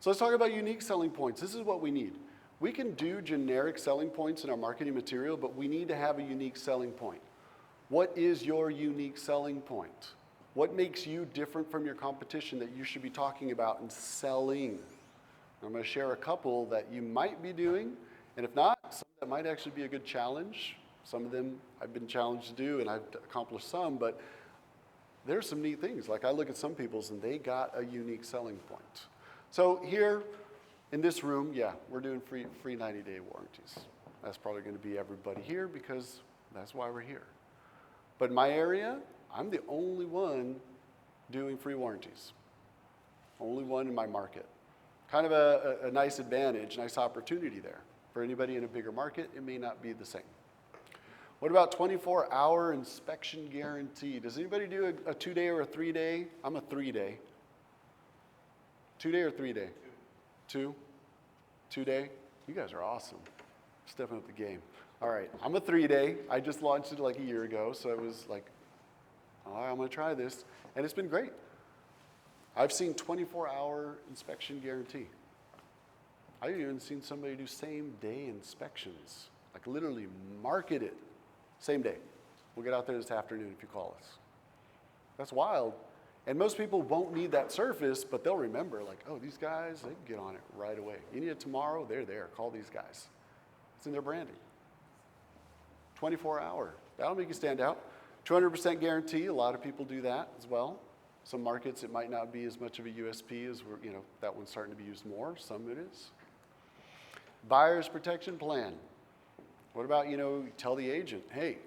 So let's talk about unique selling points. This is what we need. We can do generic selling points in our marketing material, but we need to have a unique selling point. What is your unique selling point? What makes you different from your competition that you should be talking about and selling? I'm going to share a couple that you might be doing, and if not, some that might actually be a good challenge. Some of them I've been challenged to do, and I've accomplished some, but there's some neat things. Like I look at some people's, and they got a unique selling point. So here in this room, yeah, we're doing free 90-day warranties. That's probably going to be everybody here because that's why we're here. But in my area, I'm the only one doing free warranties. Only one in my market. Kind of a nice advantage, nice opportunity there. For anybody in a bigger market, it may not be the same. What about 24-hour inspection guarantee? Does anybody do a 2-day or a 3-day? I'm a 3-day. 2-day or 3-day? 2? 2-day? You guys are awesome. Stepping up the game. All right, I'm a 3-day. I just launched it like a year ago, so it was like, all right, I'm going to try this. And it's been great. I've seen 24-hour inspection guarantee. I've even seen somebody do same-day inspections, like literally market it. Same day. We'll get out there this afternoon if you call us. That's wild. And most people won't need that service, but they'll remember, like, oh, these guys, they can get on it right away. You need it tomorrow, they're there. Call these guys. It's in their branding. 24-hour. That'll make you stand out. 200% guarantee. A lot of people do that as well. Some markets, it might not be as much of a USP as that one's starting to be used more. Some it is. Buyer's protection plan. What about, tell the agent, hey,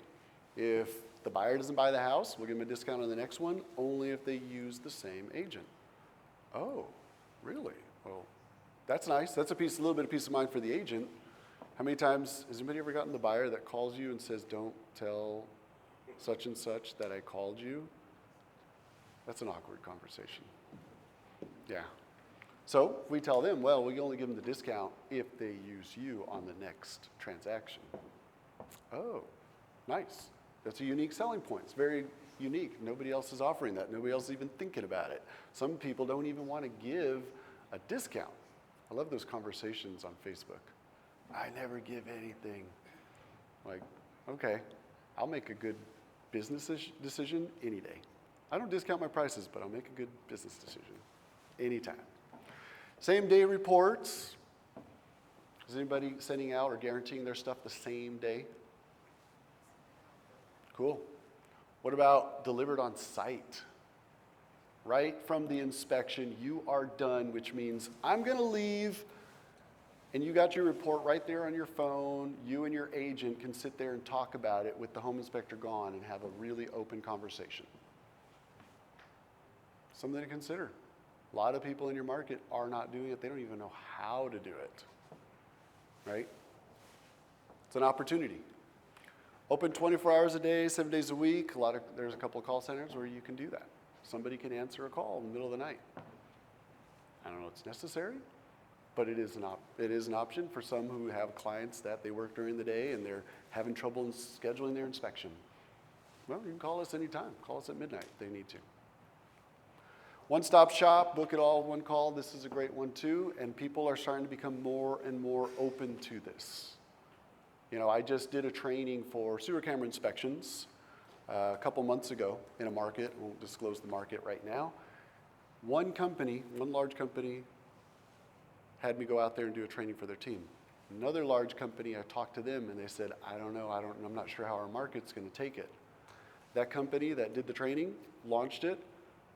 if the buyer doesn't buy the house, we'll give them a discount on the next one, only if they use the same agent. Oh, really? Well, that's nice. That's a little bit of peace of mind for the agent. How many times has anybody ever gotten the buyer that calls you and says, don't tell such and such that I called you? That's an awkward conversation. Yeah. So we tell them, well, we only give them the discount if they use you on the next transaction. Oh, nice. That's a unique selling point. It's very unique. Nobody else is offering that. Nobody else is even thinking about it. Some people don't even want to give a discount. I love those conversations on Facebook. I never give anything. Like, okay, I'll make a good business decision any day. I don't discount my prices, but I'll make a good business decision anytime. Same day reports. Is anybody sending out or guaranteeing their stuff the same day? Cool. What about delivered on site? Right from the inspection, you are done, which means I'm going to leave, and you got your report right there on your phone. You and your agent can sit there and talk about it with the home inspector gone and have a really open conversation. Something to consider. A lot of people in your market are not doing it. They don't even know how to do it, right? It's an opportunity. Open 24 hours a day, 7 days a week. There's a couple of call centers where you can do that. Somebody can answer a call in the middle of the night. I don't know if it's necessary, but it is an option for some who have clients that they work during the day and they're having trouble in scheduling their inspection. Well, you can call us anytime. Call us at midnight if they need to. One-stop shop, book it all, one call. This is a great one too, and people are starting to become more and more open to this. I just did a training for sewer camera inspections a couple months ago in a market. I won't disclose the market right now. One large company, had me go out there and do a training for their team. Another large company, I talked to them and they said, I don't know, I'm not sure how our market's going to take it. That company that did the training, launched it,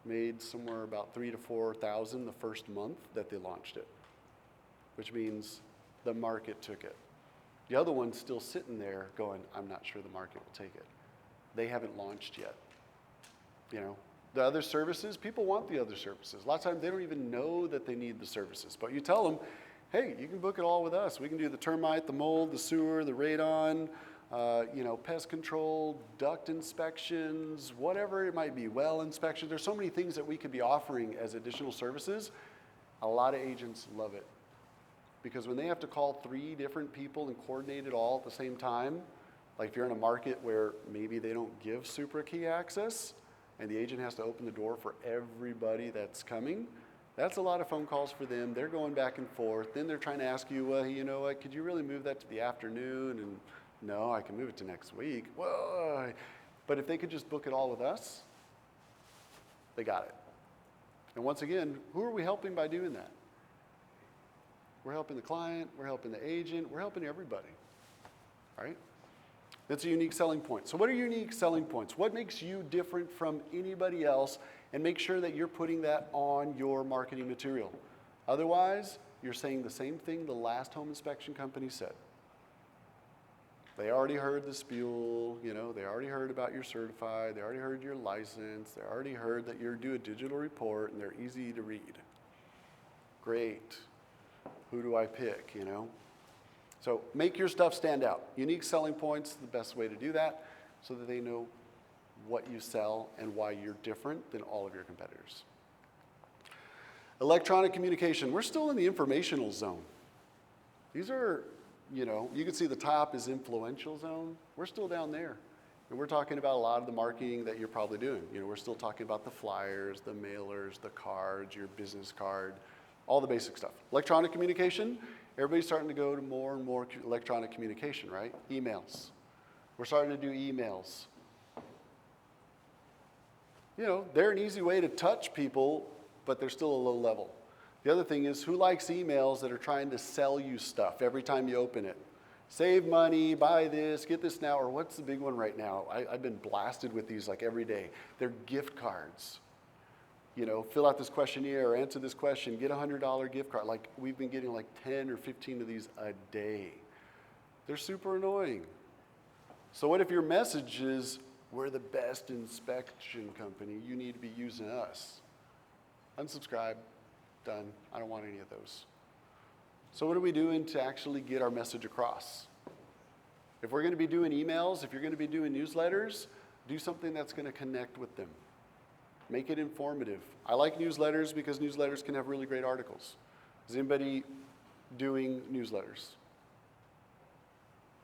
made somewhere about $3,000 to $4,000 the first month that they launched it, which means the market took it. The other one's still sitting there going, I'm not sure the market will take it. They haven't launched yet. The other services, people want the other services. A lot of times they don't even know that they need the services, but you tell them, hey, you can book it all with us. We can do the termite, the mold, the sewer, the radon, pest control, duct inspections, whatever it might be, well inspection. There's so many things that we could be offering as additional services. A lot of agents love it because when they have to call 3 different people and coordinate it all at the same time, like if you're in a market where maybe they don't give Supra key access and the agent has to open the door for everybody that's coming, That's a lot of phone calls for them. They're going back and forth. Then they're trying to ask you, well, you know what, could you really move that to the afternoon? And no, I can move it to next week. Well, but if they could just book it all with us, they got it. And once again, who are we helping by doing that? We're helping the client, we're helping the agent, we're helping everybody, right? That's a unique selling point. So what are unique selling points? What makes you different from anybody else? And make sure that you're putting that on your marketing material. Otherwise, you're saying the same thing the last home inspection company said. They already heard the spiel, they already heard about your certified, they already heard your license, they already heard that you're due a digital report and they're easy to read. Great. Who do I pick, So make your stuff stand out. Unique selling points, the best way to do that, so that they know what you sell and why you're different than all of your competitors. Electronic communication. We're still in the informational zone. These are, you can see the top is influential zone. We're still down there. And we're talking about a lot of the marketing that you're probably doing. We're still talking about the flyers, the mailers, the cards, your business card, all the basic stuff. Electronic communication, everybody's starting to go to more and more electronic communication, right? Emails. We're starting to do emails. They're an easy way to touch people, but they're still a low level. The other thing is, who likes emails that are trying to sell you stuff every time you open it? Save money, buy this, get this now, or what's the big one right now? I've been blasted with these like every day. They're gift cards. Fill out this questionnaire, or answer this question, get a $100 gift card. Like, we've been getting like 10 or 15 of these a day. They're super annoying. So what if your message is, we're the best inspection company, you need to be using us? Unsubscribe, done. I don't want any of those. So what are we doing to actually get our message across? If we're going to be doing emails, if you're going to be doing newsletters, do something that's going to connect with them. Make it informative. I like newsletters because newsletters can have really great articles. Is anybody doing newsletters?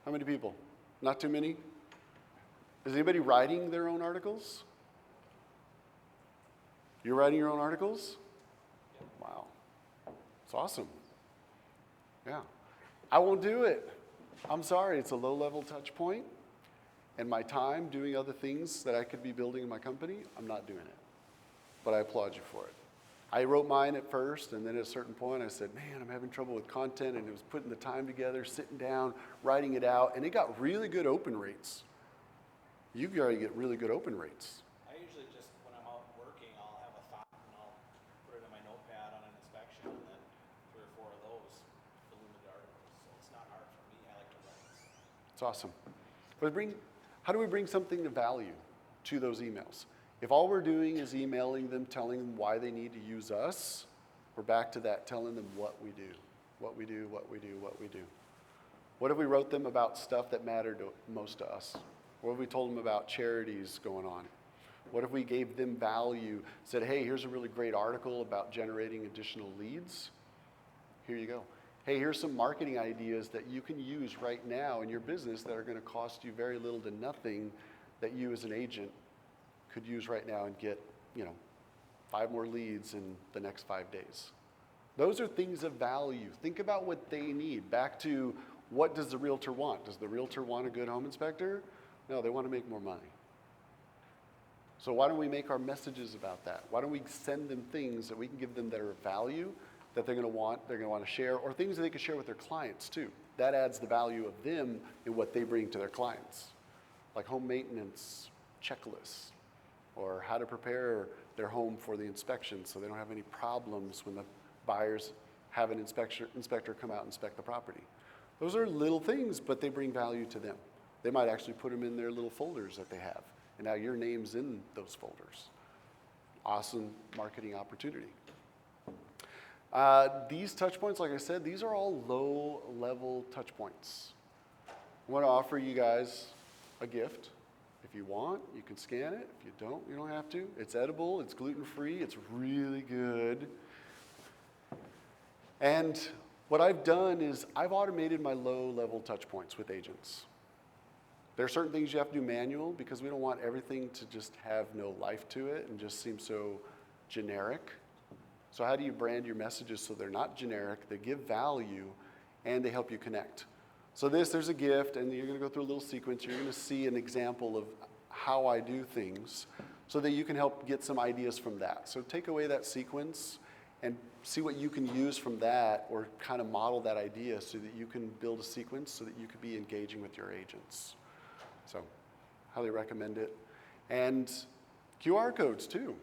How many people? Not too many? Is anybody writing their own articles? You're writing your own articles? Wow. It's awesome. Yeah. I won't do it. I'm sorry. It's a low-level touch point. And my time doing other things that I could be building in my company, I'm not doing it. But I applaud you for it. I wrote mine at first, and then at a certain point I said, man, I'm having trouble with content, and it was putting the time together, sitting down, writing it out, and it got really good open rates. You already get really good open rates. I usually just, when I'm out working, I'll have a thought and I'll put it in my notepad on an inspection, and then 3 or 4 of those fill in the articles. So it's not hard for me. I like to write. It's awesome. But how do we bring something of value to those emails? If all we're doing is emailing them, telling them why they need to use us, we're back to that, telling them what we do, what we do, what we do, what we do. What if we wrote them about stuff that mattered most to us? What if we told them about charities going on? What if we gave them value, said, hey, here's a really great article about generating additional leads. Here you go. Hey, here's some marketing ideas that you can use right now in your business that are going to cost you very little to nothing, that you as an agent could use right now and get, 5 more leads in the next 5 days. Those are things of value. Think about what they need. Back to, what does the realtor want? Does the realtor want a good home inspector? No, they want to make more money. So why don't we make our messages about that? Why don't we send them things that we can give them that are of value, that they're going to want to share, or things that they can share with their clients too. That adds the value of them in what they bring to their clients, like home maintenance checklists, or how to prepare their home for the inspection so they don't have any problems when the buyers have an inspector come out and inspect the property. Those are little things, but they bring value to them. They might actually put them in their little folders that they have, and now your name's in those folders. Awesome marketing opportunity. These touch points, like I said, these are all low-level touch points. I want to offer you guys a gift. If you want, you can scan it. If you don't, you don't have to. It's edible, it's gluten-free, it's really good. And what I've done is I've automated my low-level touch points with agents. There are certain things you have to do manual because we don't want everything to just have no life to it and just seem so generic. So how do you brand your messages so they're not generic, they give value, and they help you connect? So there's a gift, and you're going to go through a little sequence. You're going to see an example of how I do things so that you can help get some ideas from that. So take away that sequence and see what you can use from that, or kind of model that idea so that you can build a sequence so that you could be engaging with your agents. So highly recommend it. And QR codes too.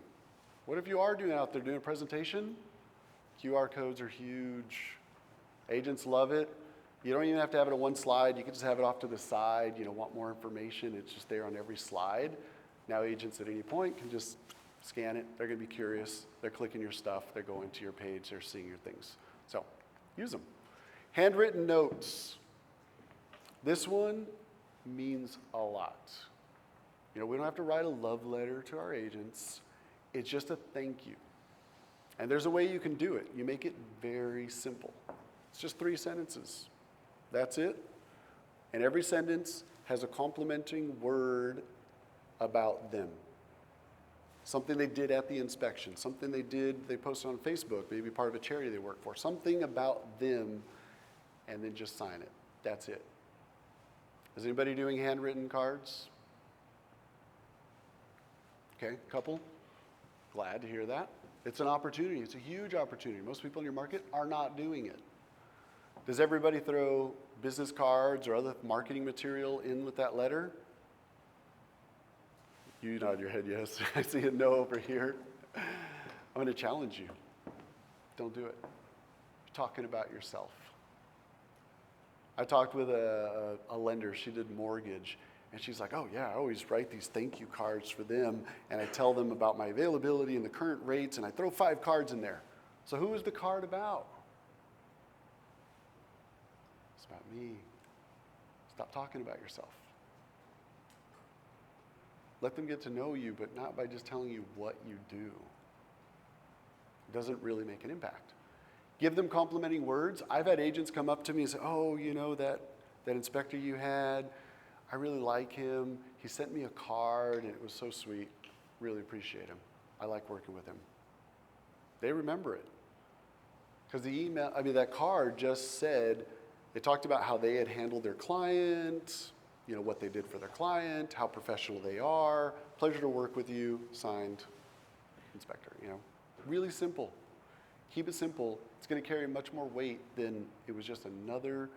What if you are out there doing a presentation? QR codes are huge. Agents love it. You don't even have to have it on one slide. You can just have it off to the side. Want more information, it's just there on every slide. Now agents at any point can just scan it. They're going to be curious. They're clicking your stuff. They're going to your page. They're seeing your things. So use them. Handwritten notes. This one means a lot. We don't have to write a love letter to our agents. It's just a thank you. And there's a way you can do it. You make it very simple. It's just 3 sentences. That's it. And every sentence has a complimenting word about them. Something they did at the inspection, something they posted on Facebook, maybe part of a charity they work for, something about them, and then just sign it. That's it. Is anybody doing handwritten cards? Okay, couple. Glad to hear that. It's an opportunity. It's a huge opportunity. Most people in your market are not doing it. Does everybody throw business cards or other marketing material in with that letter? You nod your head yes. I see a no over here. I'm going to challenge you. Don't do it. You're talking about yourself. I talked with a lender. She did mortgage. And she's like, oh yeah, I always write these thank you cards for them. And I tell them about my availability and the current rates. And I throw 5 cards in there. So who is the card about? It's about me. Stop talking about yourself. Let them get to know you, but not by just telling you what you do. It doesn't really make an impact. Give them complimenting words. I've had agents come up to me and say, oh, that inspector you had, I really like him. He sent me a card and it was so sweet. Really appreciate him. I like working with him. They remember it. Because that card just said, they talked about how they had handled their client, what they did for their client, how professional they are. Pleasure to work with you, signed, inspector, Really simple. Keep it simple. It's going to carry much more weight than it was just another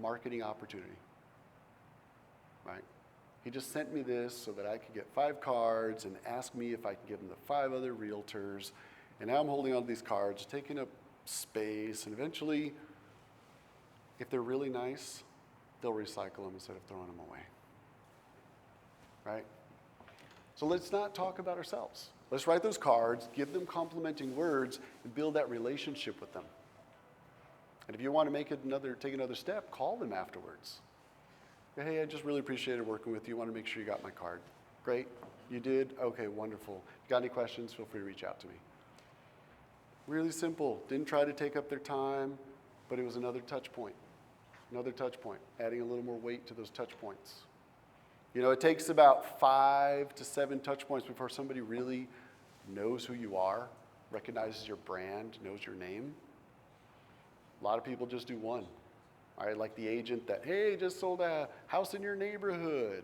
marketing opportunity, right? He just sent me this so that I could get 5 cards and ask me if I can give him the 5 other realtors. And now I'm holding on to these cards, taking up space, and eventually, if they're really nice, they'll recycle them instead of throwing them away, right? So let's not talk about ourselves. Let's write those cards, give them complimenting words, and build that relationship with them. And if you want to take another step, call them afterwards. Hey, I just really appreciated working with you. I want to make sure you got my card. Great, you did? Okay, wonderful. If you got any questions, feel free to reach out to me. Really simple. Didn't try to take up their time, but it was another touch point. Another touch point, adding a little more weight to those touch points. It takes about 5 to 7 touch points before somebody really knows who you are, recognizes your brand, knows your name. A lot of people just do 1. All right, like the agent that, hey, just sold a house in your neighborhood.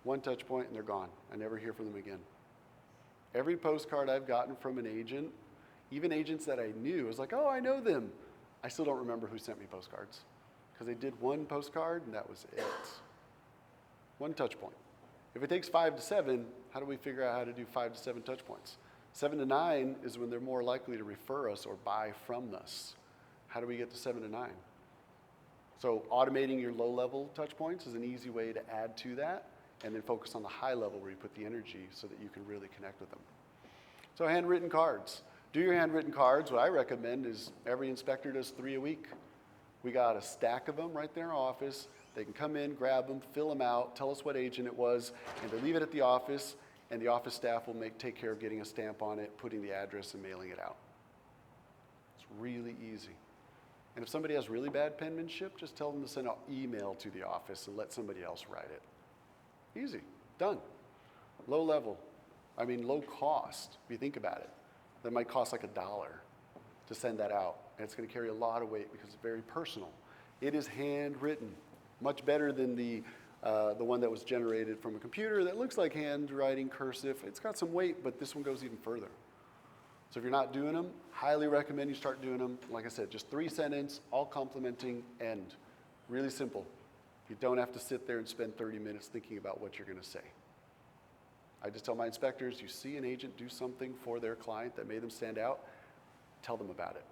1 touch point and they're gone. I never hear from them again. Every postcard I've gotten from an agent, even agents that I knew, was like, oh, I know them. I still don't remember who sent me postcards. Because they did 1 postcard and that was it. 1 touch point. If it takes 5 to 7, how do we figure out how to do 5 to 7 touch points? 7 to 9 is when they're more likely to refer us or buy from us. How do we get to 7 to 9? So automating your low-level touch points is an easy way to add to that, and then focus on the high level where you put the energy so that you can really connect with them. So handwritten cards. Do your handwritten cards. What I recommend is every inspector does 3 a week. We got a stack of them right there in our office. They can come in, grab them, fill them out, tell us what agent it was, and they leave it at the office, and the office staff will take care of getting a stamp on it, putting the address, and mailing it out. It's really easy. And if somebody has really bad penmanship, just tell them to send an email to the office and let somebody else write it. Easy, done. Low level, low cost, if you think about it. That might cost like $1. to send that out. And it's going to carry a lot of weight because it's very personal. It is handwritten, much better than the one that was generated from a computer that looks like handwriting, cursive. It's got some weight, but this one goes even further. So if you're not doing them, highly recommend you start doing them. Like I said, just 3-sentence, all complimenting, end. Really simple. You don't have to sit there and spend 30 minutes thinking about what you're going to say. I just tell my inspectors, you see an agent do something for their client that made them stand out, tell them about it.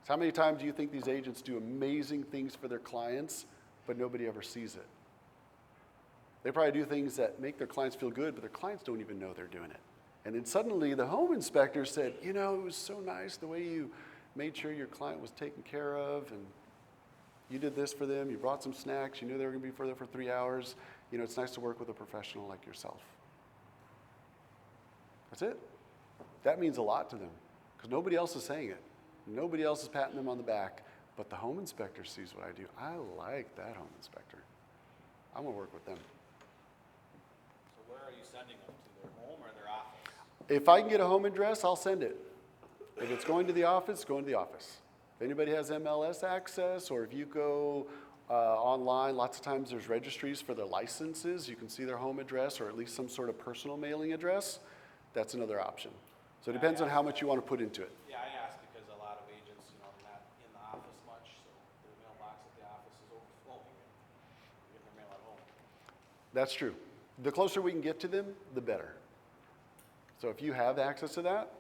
So how many times do you think these agents do amazing things for their clients, but nobody ever sees it? They probably do things that make their clients feel good, but their clients don't even know they're doing it. And then suddenly the home inspector said, you know, it was so nice the way you made sure your client was taken care of, and you did this for them, you brought some snacks, you knew they were going to be there for 3 hours. You know, it's nice to work with a professional like yourself. That's it. That means a lot to them because nobody else is saying it. Nobody else is patting them on the back, but the home inspector sees what I do. I like that home inspector. I'm going to work with them. So where are you sending them to, their home or their office? If I can get a home address, I'll send it. If it's going to the office, going to the office. If anybody has MLS access, or if you go online, lots of times there's registries for their licenses. You can see their home address or at least some sort of personal mailing address. That's another option. So it depends on how much you want to put into it. Yeah, I asked because a lot of agents, you know, they're not in the office much, so their mailbox at the office is overflowing and get their mail at home. That's true. The closer we can get to them, the better. So if you have access to that,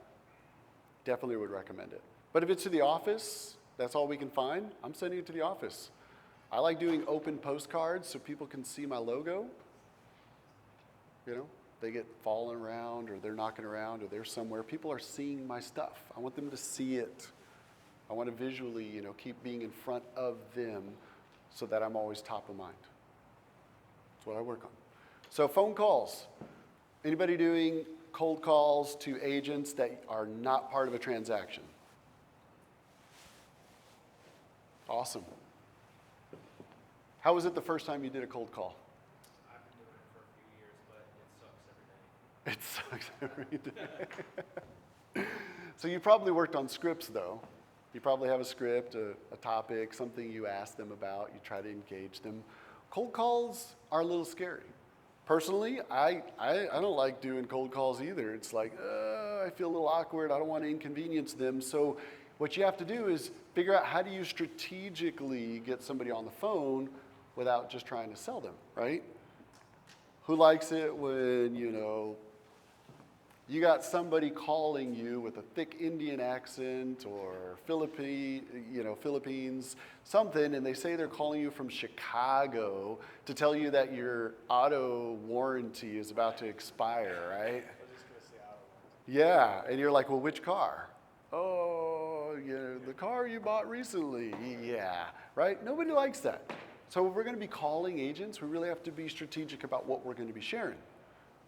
definitely would recommend it. But if it's to the office, that's all we can find, I'm sending it to the office. I like doing open postcards so people can see my logo. You know, they get falling around or they're knocking around or they're somewhere. People are seeing my stuff. I want them to see it. I want to visually, you know, keep being in front of them so that I'm always top of mind. That's what I work on. So phone calls. Anybody doing cold calls to agents that are not part of a transaction? Awesome. How was it the first time you did a cold call? I've been doing it for a few years, but it sucks every day. It sucks every day. So you probably worked on scripts, though. You probably have a script, a topic, something you ask them about. You try to engage them. Cold calls are a little scary. Personally, I don't like doing cold calls either. It's like, I feel a little awkward. I don't want to inconvenience them. So what you have to do is figure out how do you strategically get somebody on the phone without just trying to sell them, right? Who likes it when, you know, you got somebody calling you with a thick Indian accent or Philippines, something, and they say they're calling you from Chicago to tell you that your auto warranty is about to expire, right? I was just going to say auto. Yeah, and you're like, well, which car? Oh, you know, the car you bought recently. Yeah, right? Nobody likes that. So if we're going to be calling agents, we really have to be strategic about what we're going to be sharing.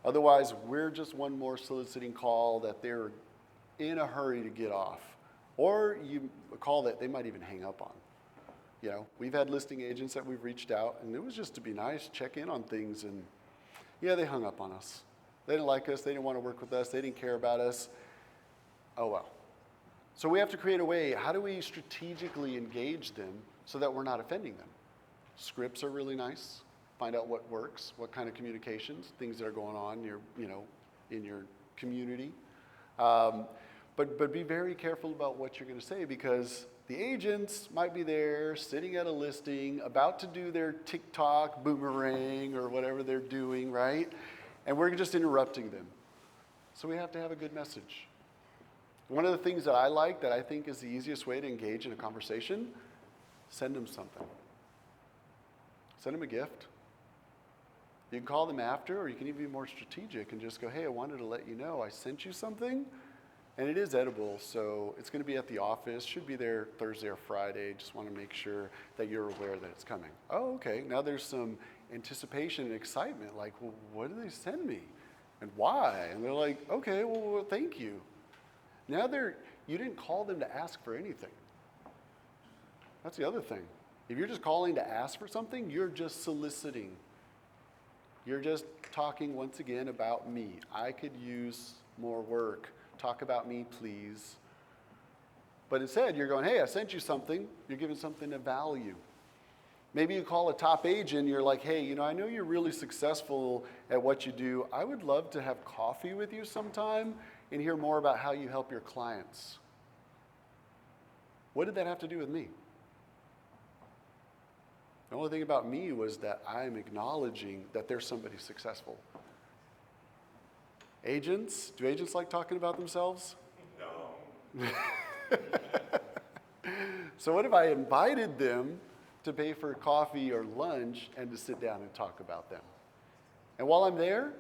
Otherwise, we're just one more soliciting call that they're in a hurry to get off. Or you a call that they might even hang up on. You know, we've had listing agents that we've reached out, and it was just to be nice, check in on things, and yeah, they hung up on us. They didn't like us, they didn't want to work with us, they didn't care about us. Oh well. So we have to create a way, how do we strategically engage them so that we're not offending them? Scripts are really nice. Find out what works, what kind of communications, things that are going on in your community. But be very careful about what you're going to say because the agents might be there sitting at a listing about to do their TikTok boomerang or whatever they're doing, right? And we're just interrupting them. So we have to have a good message. One of the things that I like that I think is the easiest way to engage in a conversation, send them something. Send them a gift. You can call them after, or you can even be more strategic and just go, hey, I wanted to let you know I sent you something, and it is edible, so it's going to be at the office, should be there Thursday or Friday. Just want to make sure that you're aware that it's coming. Oh, okay. Now there's some anticipation and excitement, like, well, what did they send me? And why? And they're like, okay, well thank you. Now you didn't call them to ask for anything. That's the other thing. If you're just calling to ask for something, you're just soliciting. You're just talking once again about me. I could use more work. Talk about me, please. But instead, you're going, hey, I sent you something. You're giving something of value. Maybe you call a top agent, you're like, hey, you know, I know you're really successful at what you do. I would love to have coffee with you sometime and hear more about how you help your clients. What did that have to do with me? The only thing about me was that I'm acknowledging that there's somebody successful. Agents, do agents like talking about themselves? No. So what if I invited them to pay for coffee or lunch and to sit down and talk about them? And while I'm there,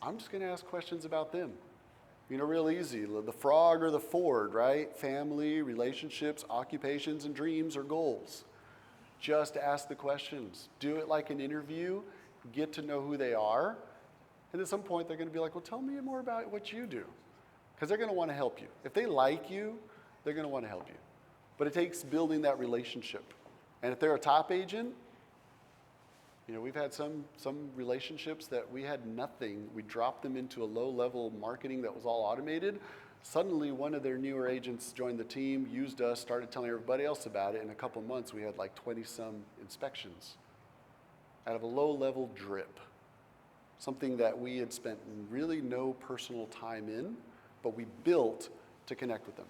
I'm just going to ask questions about them. You know, real easy. The frog or the Ford, right? Family, relationships, occupations, and dreams or goals. Just ask the questions. Do it like an interview. Get to know who they are. And at some point, they're going to be like, well, tell me more about what you do. Because they're going to want to help you. If they like you, they're going to want to help you. But it takes building that relationship. And if they're a top agent, you know, we've had some relationships that we had nothing. We dropped them into a low-level marketing that was all automated. Suddenly, one of their newer agents joined the team, used us, started telling everybody else about it. In a couple months, we had like 20-some inspections out of a low-level drip. Something that we had spent really no personal time in, but we built to connect with them.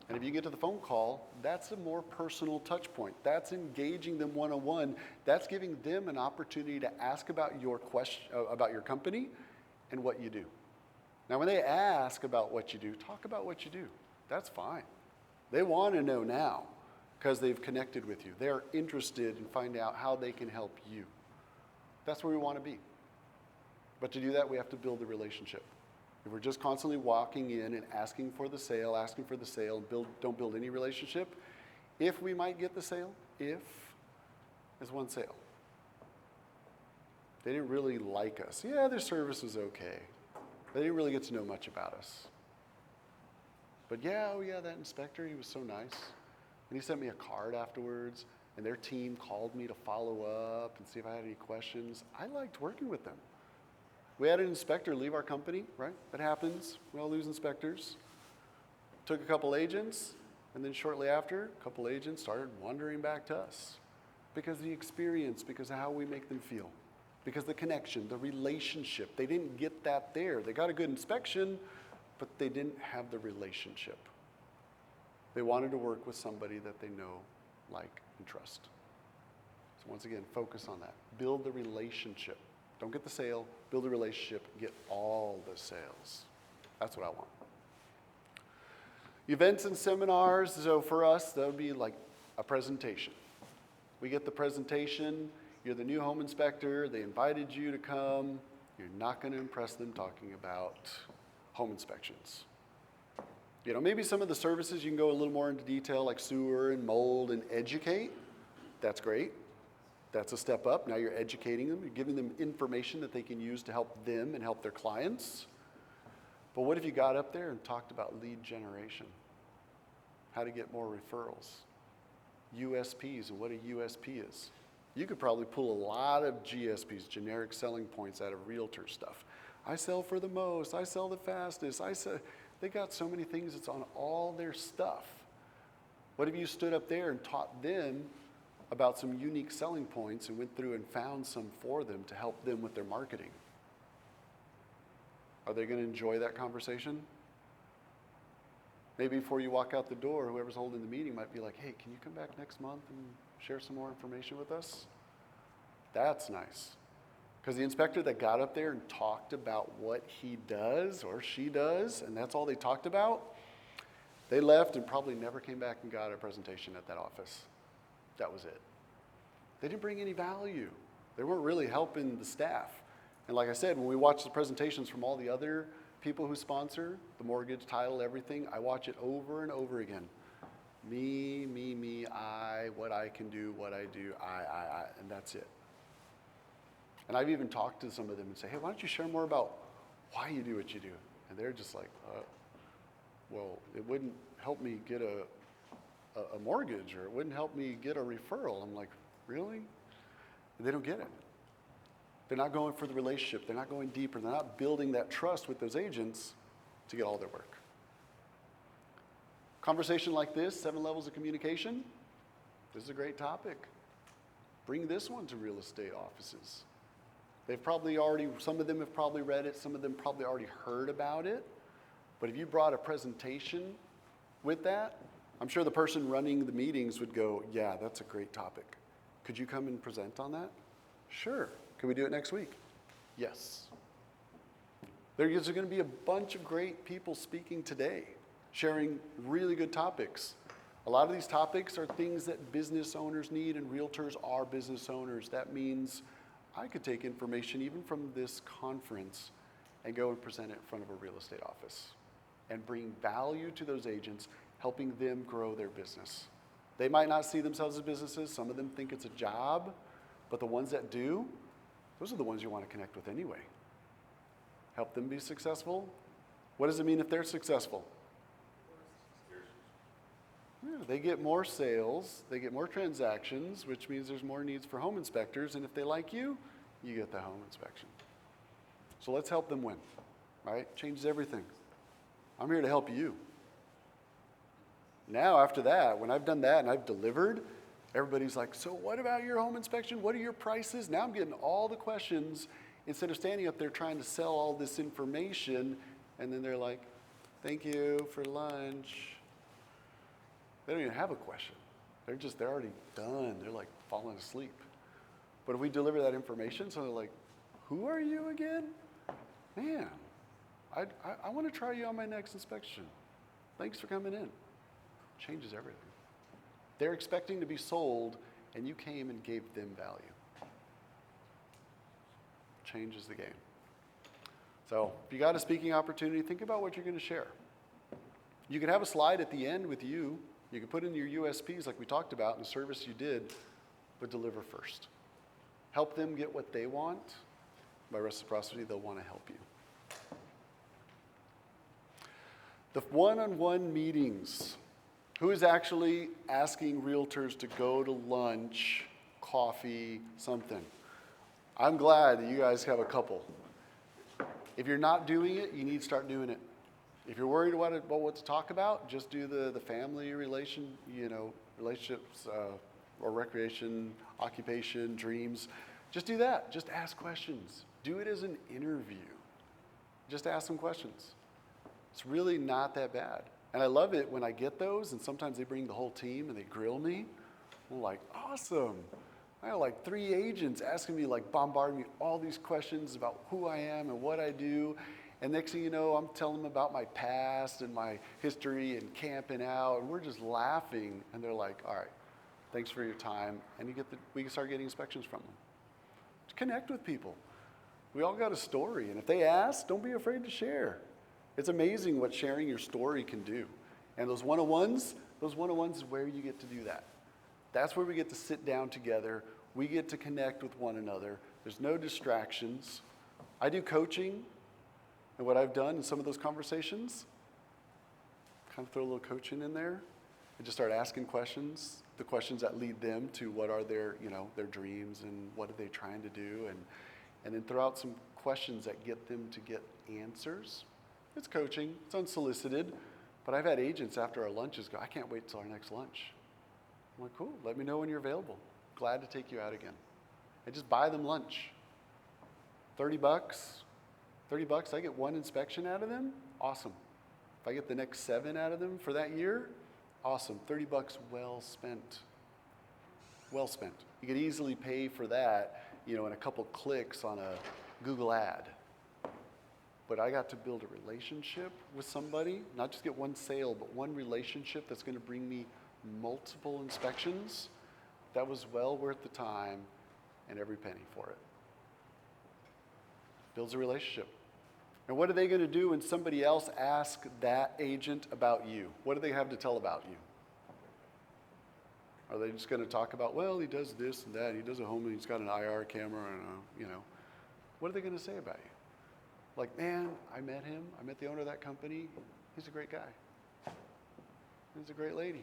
And if you get to the phone call, that's a more personal touch point. That's engaging them one-on-one. That's giving them an opportunity to ask about your about your company and what you do. Now, when they ask about what you do, talk about what you do. That's fine. They want to know now because they've connected with you. They're interested in finding out how they can help you. That's where we want to be. But to do that, we have to build a relationship. If we're just constantly walking in and asking for the sale, don't build any relationship. If we might get the sale, if, is one sale. They didn't really like us. Yeah, their service was okay. They didn't really get to know much about us. But yeah, oh yeah, that inspector, he was so nice. And he sent me a card afterwards, and their team called me to follow up and see if I had any questions. I liked working with them. We had an inspector leave our company, right? That happens. We all lose inspectors. Took a couple agents, and then shortly after, a couple agents started wandering back to us because of the experience, because of how we make them feel, because the connection, the relationship. They didn't get that there. They got a good inspection, but they didn't have the relationship. They wanted to work with somebody that they know, like, and trust. So once again, focus on that. Build the relationship. Don't get the sale, build a relationship, get all the sales. That's what I want. Events and seminars, so for us, that would be like a presentation. We get the presentation, you're the new home inspector, they invited you to come, you're not going to impress them talking about home inspections. You know, maybe some of the services you can go a little more into detail, like sewer and mold and educate. That's great. That's a step up. Now you're educating them. You're giving them information that they can use to help them and help their clients. But what if you got up there and talked about lead generation? How to get more referrals? USPs and what a USP is. You could probably pull a lot of GSPs, generic selling points, out of realtor stuff. I sell for the most. I sell the fastest. They got so many things that's on all their stuff. What if you stood up there and taught them about some unique selling points and went through and found some for them to help them with their marketing? Are they going to enjoy that conversation? Maybe before you walk out the door, whoever's holding the meeting might be like, hey, can you come back next month and share some more information with us? That's nice. Because the inspector that got up there and talked about what he does or she does, and that's all they talked about, they left and probably never came back and got a presentation at that office. That was it. They didn't bring any value. They weren't really helping the staff. And like I said, when we watch the presentations from all the other people who sponsor, the mortgage, title, everything, I watch it over and over again. Me, I, what I can do, what I do, I, and that's it. And I've even talked to some of them and say, hey, why don't you share more about why you do what you do? And they're just like, well, it wouldn't help me get a mortgage, or it wouldn't help me get a referral. I'm like, really? And they don't get it. They're not going for the relationship. They're not going deeper. They're not building that trust with those agents to get all their work. Conversation like this, 7 levels of communication, this is a great topic. Bring this one to real estate offices. They've probably already, some of them have probably read it, some of them probably already heard about it. But if you brought a presentation with that, I'm sure the person running the meetings would go, yeah, that's a great topic. Could you come and present on that? Sure. Can we do it next week? Yes. There's going to be a bunch of great people speaking today, sharing really good topics. A lot of these topics are things that business owners need, and realtors are business owners. That means I could take information even from this conference and go and present it in front of a real estate office and bring value to those agents, helping them grow their business. They might not see themselves as businesses. Some of them think it's a job, but the ones that do, those are the ones you want to connect with anyway. Help them be successful. What does it mean if they're successful? Yeah, they get more sales, they get more transactions, which means there's more needs for home inspectors, and if they like you, you get the home inspection. So let's help them win, right? Changes everything. I'm here to help you. Now, after that, when I've done that and I've delivered, everybody's like, so what about your home inspection? What are your prices? Now I'm getting all the questions instead of standing up there trying to sell all this information, and then they're like, thank you for lunch. They don't even have a question. They're already done. They're like falling asleep. But if we deliver that information, so they're like, who are you again? Man, I want to try you on my next inspection. Thanks for coming in. Changes everything. They're expecting to be sold, and you came and gave them value. Changes the game. So if you got a speaking opportunity, think about what you're going to share. You can have a slide at the end with you. You can put in your USPs like we talked about in the service you did, but deliver first. Help them get what they want. By reciprocity, they'll want to help you. The one-on-one meetings. Who is actually asking realtors to go to lunch, coffee, something? I'm glad that you guys have a couple. If you're not doing it, you need to start doing it. If you're worried about what to talk about, just do the family relationships, or recreation, occupation, dreams. Just do that. Just ask questions. Do it as an interview. Just ask them questions. It's really not that bad. And I love it when I get those, and sometimes they bring the whole team and they grill me. I'm like, awesome. I got like 3 agents asking me, like bombarding me all these questions about who I am and what I do. And next thing you know, I'm telling them about my past and my history and camping out, and we're just laughing. And they're like, all right, thanks for your time. And we can start getting inspections from them. Just connect with people. We all got a story, and if they ask, don't be afraid to share. It's amazing what sharing your story can do. And those one-on-ones is where you get to do that. That's where we get to sit down together. We get to connect with one another. There's no distractions. I do coaching, and what I've done in some of those conversations, kind of throw a little coaching in there and just start asking questions, the questions that lead them to what are their dreams and what are they trying to do, and then throw out some questions that get them to get answers. It's coaching, it's unsolicited, but I've had agents after our lunches go, I can't wait till our next lunch. I'm like, cool, let me know when you're available. Glad to take you out again. And just buy them lunch. $30, I get 1 inspection out of them, awesome. If I get the next 7 out of them for that year, awesome. $30 well spent. Well spent. You could easily pay for that, in a couple clicks on a Google ad. But I got to build a relationship with somebody, not just get one sale, but one relationship that's going to bring me multiple inspections. That was well worth the time and every penny for it. Builds a relationship. And what are they going to do when somebody else asks that agent about you? What do they have to tell about you? Are they just going to talk about, well, he does this and that, he does a home and he's got an IR camera and what are they going to say about you? Like, man, I met him. I met the owner of that company. He's a great guy. He's a great lady.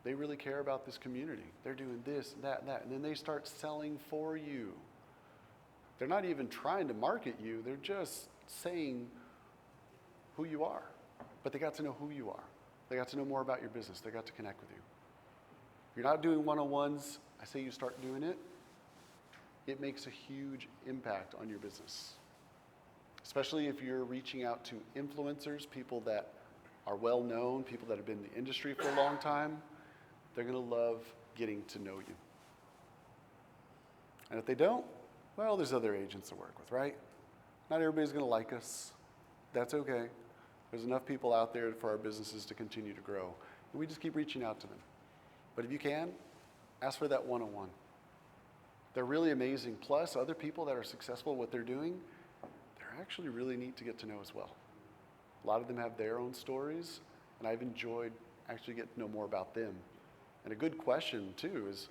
They really care about this community. They're doing this, that, and that. And then they start selling for you. They're not even trying to market you. They're just saying who you are. but they got to know who you are. They got to know more about your business. They got to connect with you. If you're not doing one-on-ones, I say you start doing it. It makes a huge impact on your business, especially if you're reaching out to influencers, people that are well known, people that have been in the industry for a long time. They're going to love getting to know you. And if they don't, well, there's other agents to work with, right? Not everybody's going to like us. That's okay. There's enough people out there for our businesses to continue to grow. And we just keep reaching out to them. But if you can, ask for that one-on-one. They're really amazing. Plus, other people that are successful at what they're doing, they're actually really neat to get to know as well. A lot of them have their own stories, and I've enjoyed actually getting to know more about them. And a good question, too, is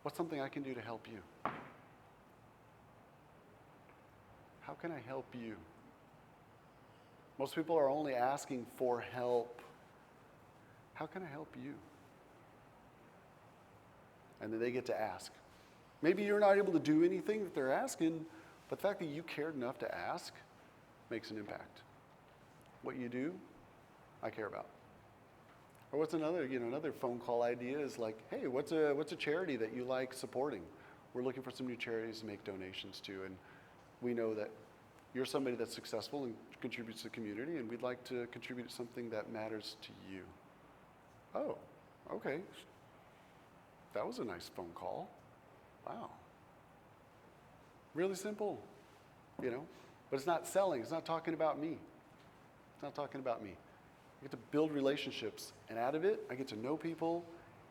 what's something I can do to help you? How can I help you? Most people are only asking for help. How can I help you? And then they get to ask. Maybe you're not able to do anything that they're asking, but the fact that you cared enough to ask makes an impact. What you do, I care about. Or what's another phone call idea is like, hey, what's a charity that you like supporting? We're looking for some new charities to make donations to, and we know that you're somebody that's successful and contributes to the community, and we'd like to contribute to something that matters to you. Oh, okay. That was a nice phone call. Wow. Really simple, but it's not selling. It's not talking about me. It's not talking about me. I get to build relationships, and out of it, I get to know people,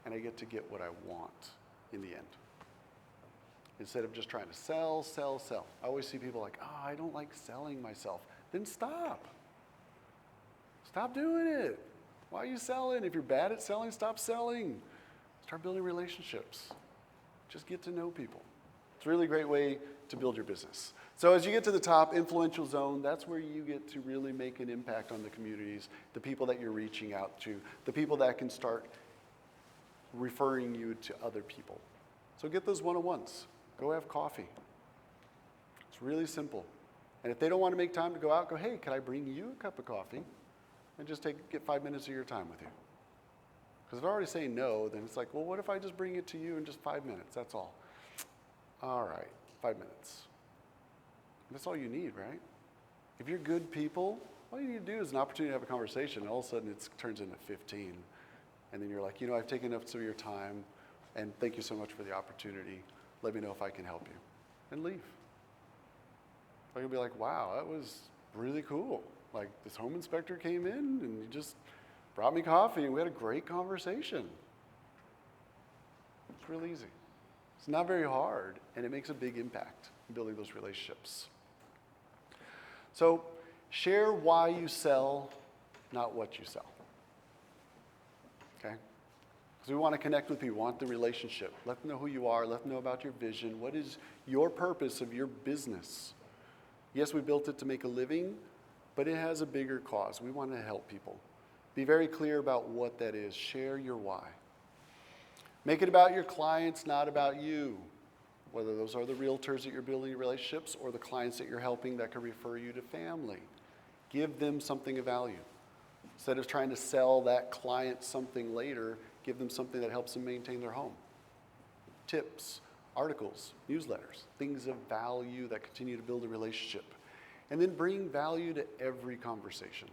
and I get to get what I want in the end. Instead of just trying to sell. I always see people like, I don't like selling myself. Then stop. Stop doing it. Why are you selling? If you're bad at selling, stop selling. Start building relationships. Just get to know people. It's a really great way to build your business. So as you get to the top, influential zone, that's where you get to really make an impact on the communities, the people that you're reaching out to, the people that can start referring you to other people. So get those one-on-ones. Go have coffee. It's really simple. And if they don't want to make time to go out, go, hey, can I bring you a cup of coffee? And just get 5 minutes of your time with you. Because if I already say no, then it's like, well, what if I just bring it to you in just 5 minutes? That's all. All right, 5 minutes. That's all you need, right? If you're good people, all you need to do is an opportunity to have a conversation. And all of a sudden, it turns into 15. And then you're like, I've taken up some of your time, and thank you so much for the opportunity. Let me know if I can help you. And leave. Or you'll be like, wow, that was really cool. Like, this home inspector came in, and he just brought me coffee, and we had a great conversation. It's real easy. It's not very hard, and it makes a big impact in building those relationships. So, share why you sell, not what you sell. Okay? Because we want to connect with people, we want the relationship. Let them know who you are, let them know about your vision. What is your purpose of your business? Yes, we built it to make a living, but it has a bigger cause. We want to help people. Be very clear about what that is. Share your why. Make it about your clients, not about you. Whether those are the realtors that you're building relationships or the clients that you're helping that can refer you to family. Give them something of value. Instead of trying to sell that client something later, give them something that helps them maintain their home. Tips, articles, newsletters, things of value that continue to build a relationship. And then bring value to every conversation.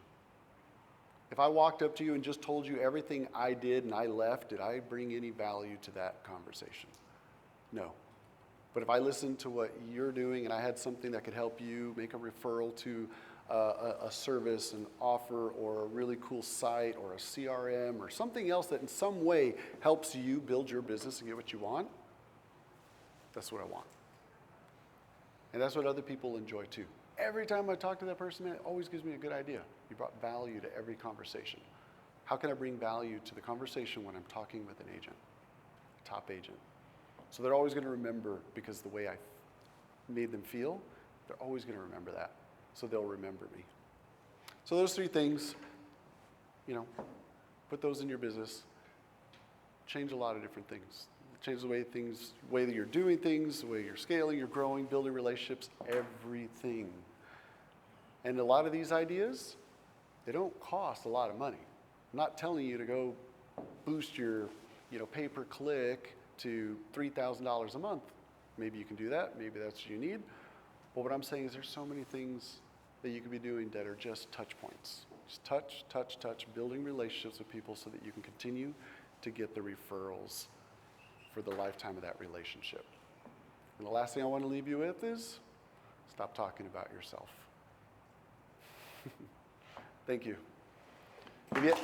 If I walked up to you and just told you everything I did and I left, did I bring any value to that conversation? No. But if I listened to what you're doing and I had something that could help you make a referral to a service, an offer, or a really cool site, or a CRM, or something else that in some way helps you build your business and get what you want, that's what I want. And that's what other people enjoy too. Every time I talk to that person, it always gives me a good idea. You brought value to every conversation. How can I bring value to the conversation when I'm talking with an agent, a top agent? So they're always going to remember, because the way I made them feel, they're always going to remember that. So they'll remember me. So those three things, put those in your business. Change a lot of different things. Change the way that you're doing things, the way you're scaling, you're growing, building relationships, everything. And a lot of these ideas, They don't cost a lot of money. I'm not telling you to go boost your, pay-per-click to $3,000 a month. Maybe you can do that. Maybe that's what you need. But what I'm saying is there's so many things that you could be doing that are just touch points. Just touch, building relationships with people so that you can continue to get the referrals for the lifetime of that relationship. And the last thing I want to leave you with is stop talking about yourself. Thank you. Yeah.